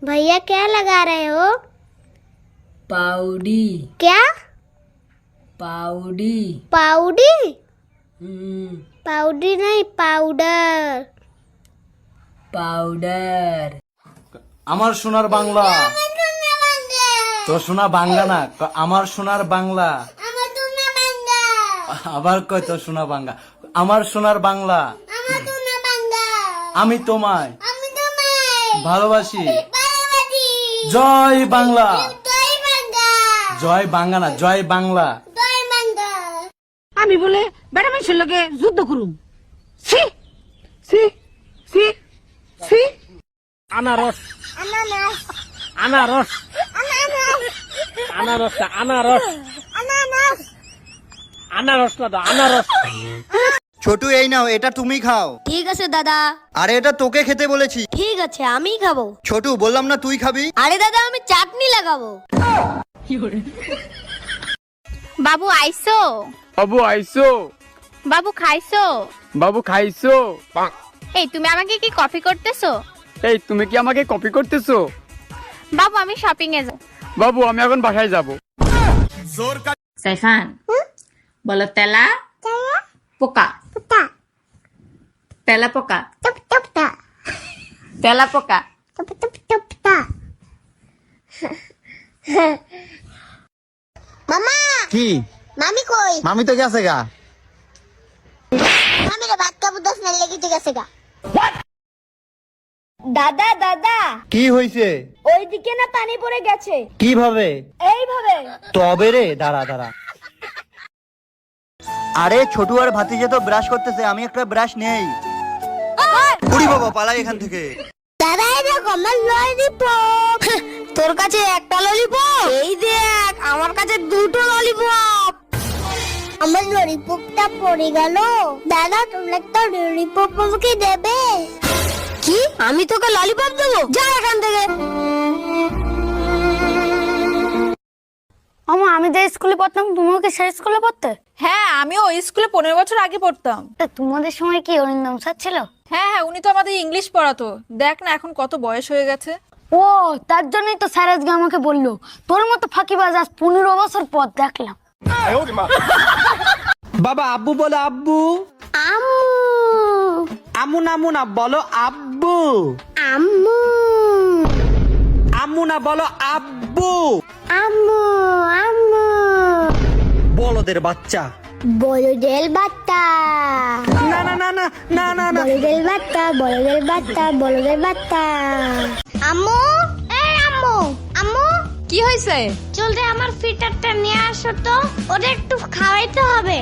भैया क्या लगा रहे हो? पाउडी। क्या? पाउडी। पाउडी? पाउडी नहीं, पाउडर। पाउडर। আমার সোনার বাংলা। তো সোনা বাংলা না, আমার সোনার বাংলা। আবার কয় তো সোনা বাংলা। আমার সোনার বাংলা। আমি তোমায় ভালোবাসি। জয় বাংলা। জয় বাংলা না, জয় বাংলা। আমি বলে বেটা মানুষের লগে যুদ্ধ করুম। সি সি সি সি আনারস अनानास। আনারস আনারস আনারস अनानास। আনারস না আনারস। ছোটু এই নাও, এটা তুমি খাও। ঠিক আছে দাদা। আরে এটা তোকে খেতে বলেছি। ঠিক আছে, আমিই খাবো। ছোটু বললাম না তুই খাবি। আরে দাদা, আমি চাটনি লাগাবো। বাবু আইসো? বাবু আইসো? বাবু খাইছো? বাবু খাইছো? এই তুমি আমাকে কি কফি করতেছো? এই তুমি কি আমাকে কপি করতেছো? বাবু আমি শপিং এ যাব। বাবু আমি এখন বাসায় যাব। সাইফান বলো তেলা পোকা। তেলা পোকা। তেলা পোকা। মামা, কি মামি কই? মামি তো গেছে গা। মামি রে ভাত খাবো, 10 মিনিট লেগে গেছে গা। দাদা দাদা, কি হইছে? ওইদিকে না পানি পড়ে গেছে। কিভাবে? এইভাবে। তবে রে দাঁড়া দাঁড়া। আরে ছোটু আর ভাতিজা তো ব্রাশ করতেছে, আমি একটা ব্রাশ নেই। উড়ি বাবা, পালাই এখান থেকে। দাদা এই দেখ আমার ললিপপ। তোর কাছে একটা ললিপপ? এই দেখ আমার কাছে দুটো ললিপপ। আমার ললিপপটা পড়ে গেল। দাদা তুমি একটা ললিপপ আমাকে দেবে? কি? আমি তোকে ললিপপ দেবো? যা এখান থেকে। আমি যে স্কুলে পড়তাম, তুমিও কি সেই স্কুলে পড়তে? হ্যাঁ, আমিও ওই স্কুলে 15 বছর আগে পড়তাম। তোমাদের সময় কি অরিন্দম স্যার ছিল? হ্যাঁ হ্যাঁ, উনি তো আমাদের ইংলিশ পড়াতো। দেখ না এখন কত বয়স হয়ে গেছে। ও, তার জন্যই তো স্যার আজকে আমাকে বললো তোর মতো ফাঁকিবাজ আজ 15 বছর পর দেখলাম। বাবা আব্বু বলো আব্বু। আম্মু। আম্মু না আম্মু না বলো আব্বু। আম্মু। আম্মু না বলো আব্বু। আম্মু। আম্মু। বলদের বাচ্চা। বলদের বাচ্চা। না না না না না না না। বলদের বাচ্চা, বলদের বাচ্চা, বলদের বাচ্চা। আম্মু, এই আম্মু, আম্মু কি হয়েছে? জলদি আমার ফিটারটা নিয়ে আসো তো, ওটা একটু খাওয়াইতে হবে।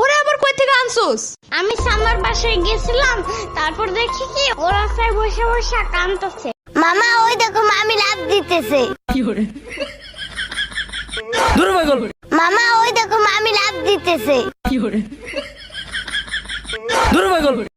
ওরা আবার কই থেকে আনছুস? আমি সামার বাসায় গেছিলাম, তারপর দেখি কি ওরা সবাই বসে বসে কাঁদতেছে। মামা ওই দেখো মামি লাফ দিতেছে। দূর ভাই গল্প। মামা ওই দেখো মামি লাফ দিতেছে। দূর ভাই গল্প।